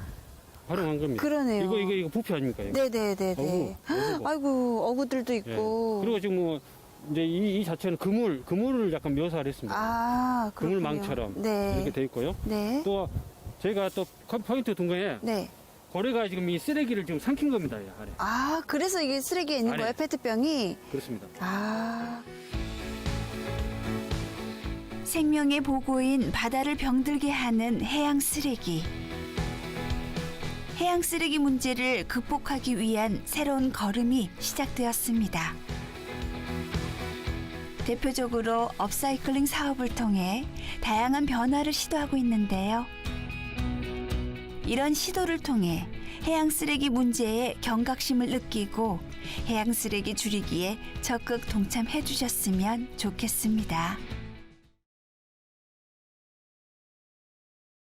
활용한 겁니다. 그러네요. 이거 부피 아닙니까? 이거? 네네네네. 어구. 아이고, 어구들도 있고. 그리고 지금 뭐 이제 이 자체는 그물을 약간 묘사를 했습니다. 아, 그렇군요. 그물망처럼 네. 이렇게 돼 있고요. 네. 또 저희가 또 포인트 둔 거에 네. 고래가 지금 이 쓰레기를 지금 삼킨 겁니다. 이 아래. 아, 그래서 이게 쓰레기에 있는 아래. 거예요, 페트병이? 그렇습니다. 아. 생명의 보고인 바다를 병들게 하는 해양 쓰레기. 해양 쓰레기 문제를 극복하기 위한 새로운 걸음이 시작되었습니다. 대표적으로 업사이클링 사업을 통해 다양한 변화를 시도하고 있는데요. 이런 시도를 통해 해양 쓰레기 문제에 경각심을 느끼고 해양 쓰레기 줄이기에 적극 동참해 주셨으면 좋겠습니다.